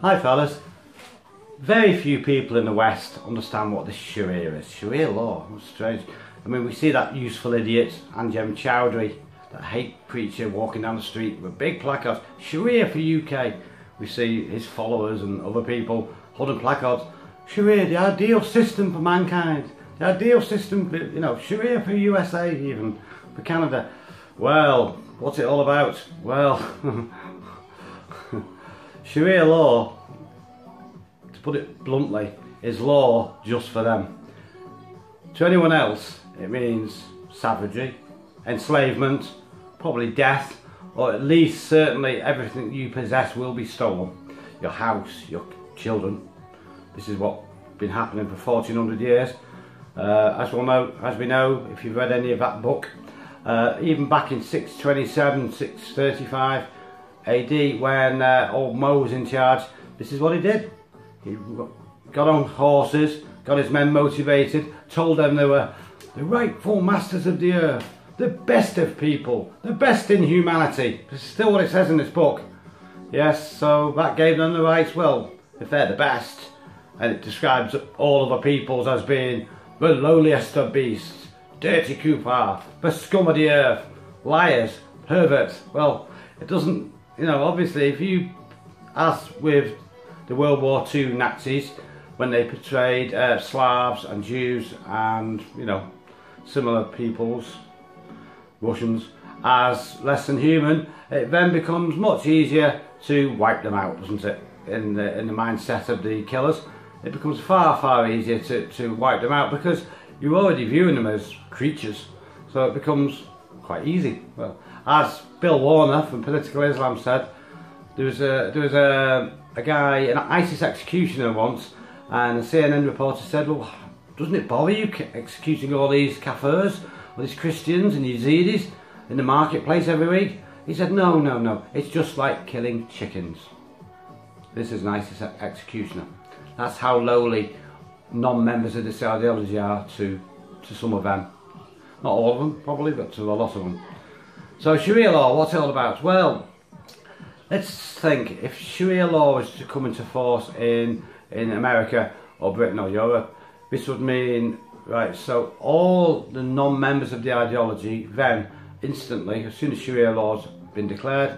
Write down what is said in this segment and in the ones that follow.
Hi fellas. Very few people in the West understand what this Sharia is. Sharia law, that's strange. I mean, we see that useful idiot, Anjem Chowdhury, that hate preacher walking down the street with big placards, Sharia for UK. We see his followers and other people holding placards, Sharia, the ideal system for mankind. The ideal system, you know, Sharia for USA even, for Canada. Well, what's it all about? Well, Sharia law, to put it bluntly, is law just for them. To anyone else, it means savagery, enslavement, probably death, or at least certainly everything you possess will be stolen. Your house, your children. This is what's been happening for 1400 years. As we know, if you've read any of that book, even back in 627, 635 AD, when old Mo was in charge, this is what he did. He got on horses, got his men motivated, told them they were the rightful masters of the earth, the best of people, the best in humanity. This is still what it says in this book. Yes, so that gave them the rights. Well, if they're the best, and it describes all other peoples as being the lowliest of beasts, dirty kuffar, the scum of the earth, liars, perverts. Well, it doesn't, you know, obviously if you, as with the World War II Nazis, when they portrayed Slavs and Jews and, you know, similar peoples, Russians, as less than human, it then becomes much easier to wipe them out, doesn't it? In the mindset of the killers, it becomes far easier to wipe them out because you're already viewing them as creatures, so it becomes quite easy. Well, as Bill Warner from Political Islam said, there was a guy, an ISIS executioner once, and a CNN reporter said, well, doesn't it bother you executing all these kafirs, all these Christians and Yazidis in the marketplace every week? He said, no, it's just like killing chickens. This is an ISIS executioner. That's how lowly non-members of this ideology are to some of them. Not all of them, probably, but to a lot of them. So Sharia law, what's it all about? Well, let's think, if Sharia law was to come into force in America or Britain or Europe, this would mean, right, so all the non-members of the ideology then instantly, as soon as Sharia law's been declared,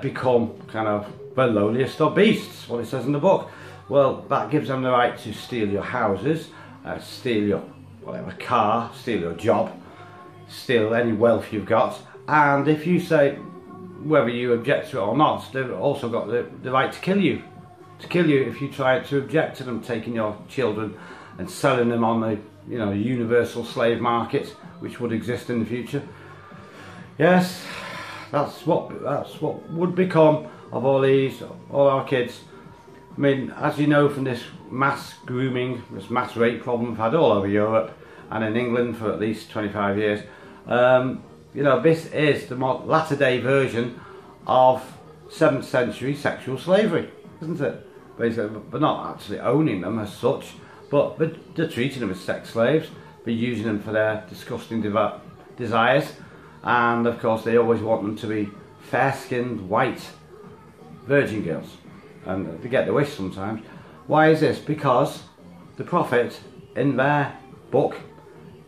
become kind of the lowliest of beasts, what it says in the book. Well, that gives them the right to steal your houses, steal your whatever car, steal your job, steal any wealth you've got, and if you say, whether you object to it or not, they've also got the right to kill you. To kill you if you try to object to them taking your children and selling them on the, you know, universal slave market, which would exist in the future. Yes, that's what would become of all our kids. I mean, as you know from this mass grooming, this mass rape problem we've had all over Europe and in England for at least 25 years, you know, this is the more latter-day version of 7th century sexual slavery, isn't it? Basically, we're not actually owning them as such, but they're treating them as sex slaves, they're using them for their disgusting desires, and of course they always want them to be fair-skinned, white, virgin girls. And they get the wish sometimes. Why is this? Because the Prophet, in their book,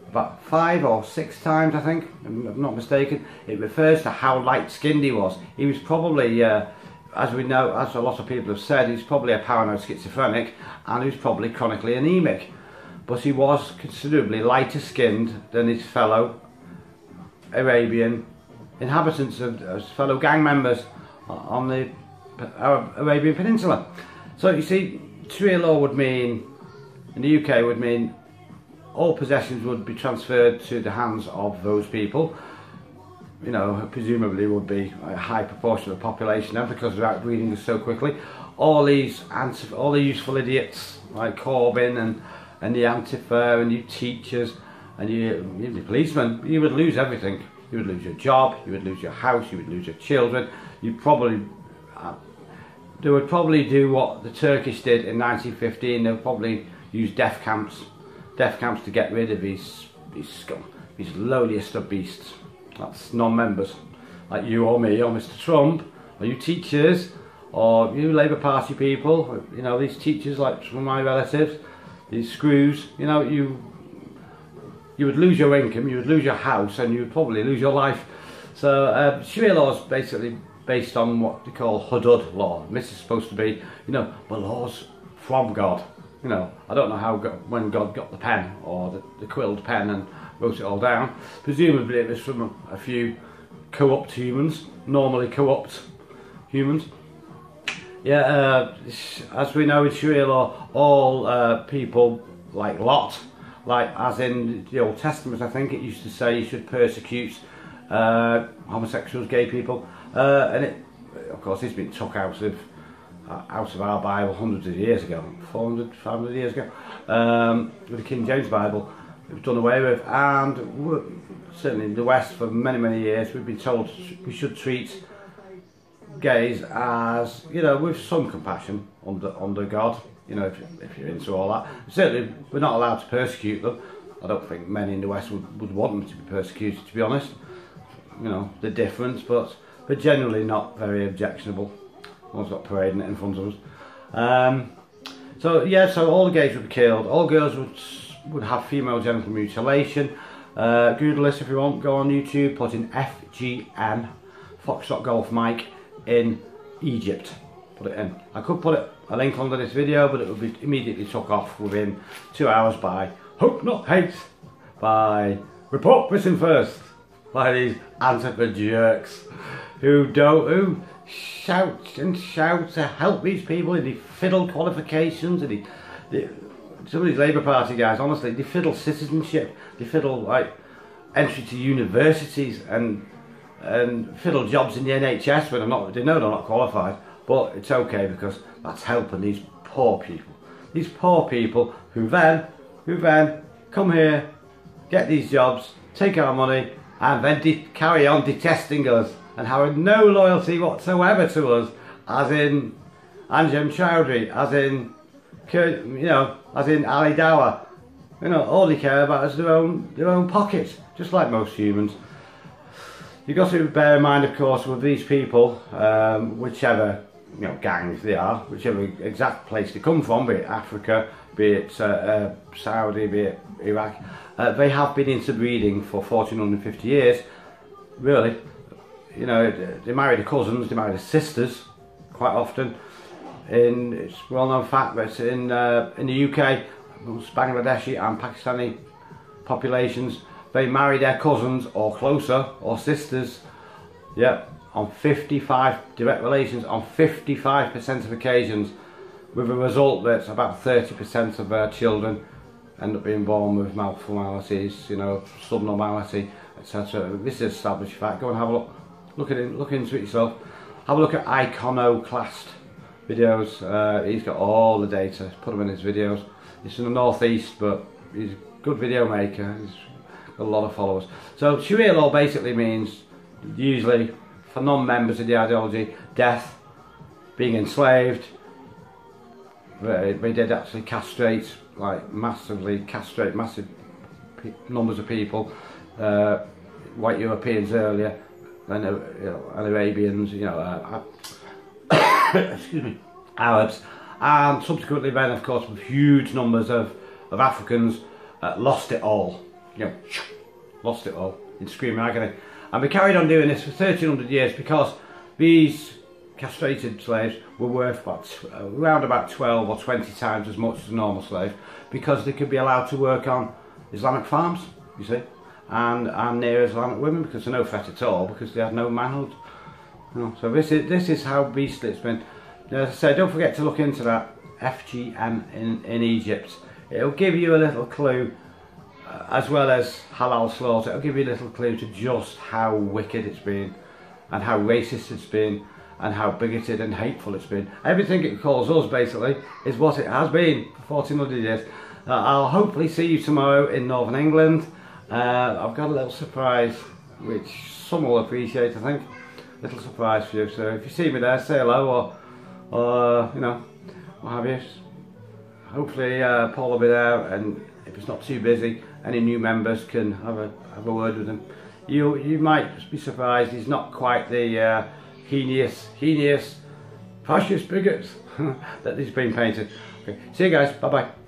about 5 or 6 times I think, if I'm not mistaken, it refers to how light-skinned he was. He was probably, as we know, as a lot of people have said, he's probably a paranoid schizophrenic, and he was probably chronically anemic. But he was considerably lighter skinned than his fellow Arabian inhabitants, of his fellow gang members on the Arabian Peninsula. So you see, Sharia law would mean, in the UK, would mean all possessions would be transferred to the hands of those people. You know, presumably would be a high proportion of the population now because they're outbreeding so quickly. All the useful idiots like Corbyn and the Antifa and you teachers and you the policemen, you would lose everything. You would lose your job, you would lose your house, you would lose your children. You'd probably they would probably do what the Turkish did in 1915. They would probably use death camps to get rid of these scum, these lowliest of beasts. That's non-members like you or me or Mr. Trump or you teachers or you Labour Party people, you know, these teachers like some of my relatives, these screws, you know, you would lose your income, you would lose your house, and you would probably lose your life. So Sharia law is basically based on what they call hudud law. And this is supposed to be, you know, the laws from God. You know, I don't know how when God got the pen or the quilled pen and wrote it all down. Presumably it was from a few corrupt humans, normally corrupt humans. Yeah, as we know in Sharia law, all people like Lot, like as in the Old Testament, I think it used to say you should persecute homosexuals, gay people, and it, of course, it's been took out of our Bible hundreds of years ago, 400, 500 years ago, with the King James Bible. It was done away with, and certainly in the West for many, many years we've been told we should treat gays as, you know, with some compassion under God, you know, if you're into all that. Certainly we're not allowed to persecute them. I don't think many in the West would want them to be persecuted, to be honest. You know, they're different, but generally not very objectionable. One's got parading it in front of us. So yeah, so all the gays would be killed. All girls would have female genital mutilation. Google this if you want. Go on YouTube, put in FGM, Foxtrot Golf Mike, in Egypt. Put it in. I could put a link under this video, but it would be immediately took off within 2 hours by Hope Not Hate, by Report Britain First, by these Antifa jerks who shout and shout to help these people, and they fiddle qualifications, and some of these Labour Party guys, honestly, they fiddle citizenship, they fiddle like entry to universities, and fiddle jobs in the NHS when they know they're not qualified, but it's okay because that's helping these poor people who then come here, get these jobs, take our money, and then carry on detesting us and have no loyalty whatsoever to us, as in Anjem Chowdhury, as in, you know, as in Ali Dawah. You know, all they care about is their own pockets, just like most humans. You've got to bear in mind, of course, with these people, whichever, you know, gangs they are, whichever exact place they come from, be it Africa, be it Saudi, be it Iraq, they have been interbreeding for 1450 years, really. You know, they marry their cousins, they marry their sisters, quite often. It's a well-known fact that in the UK, most Bangladeshi and Pakistani populations, they marry their cousins or closer, or sisters, yeah, on 55 direct relations on 55% of occasions, with a result that about 30% of their children end up being born with malformalities, you know, subnormality, etc. This is established fact. Go and have a look into it yourself. Have a look at Iconoclast videos. He's got all the data. Put them in his videos. He's in the northeast, but he's a good video maker. He's got a lot of followers. So Sharia law basically means, usually for non-members of the ideology, death, being enslaved. They did actually castrate, like massively castrate massive numbers of people, white Europeans earlier, then you know, Arabians, you know, excuse me, Arabs, and subsequently then, of course, with huge numbers of Africans, lost it all, you know, lost it all in screaming agony. And we carried on doing this for 1300 years because these castrated slaves were worth around about 12 or 20 times as much as a normal slave, because they could be allowed to work on Islamic farms, you see, and near Islamic women, because they're no threat at all, because they had no manhood. You know, so this is how beastly it's been. As I say, don't forget to look into that FGM in Egypt. It'll give you a little clue, as well as halal slaughter. It'll give you a little clue to just how wicked it's been, and how racist it's been, and how bigoted and hateful it's been. Everything it calls us, basically, is what it has been for 1400 years. I'll hopefully see you tomorrow in Northern England. I've got a little surprise, which some will appreciate, I think. A little surprise for you. So if you see me there, say hello, or you know, what have you. Hopefully Paul will be there, and if it's not too busy, any new members can have a word with him. You might be surprised. He's not quite the heinous fascist bigots that is being painted. Okay, see you guys, bye bye.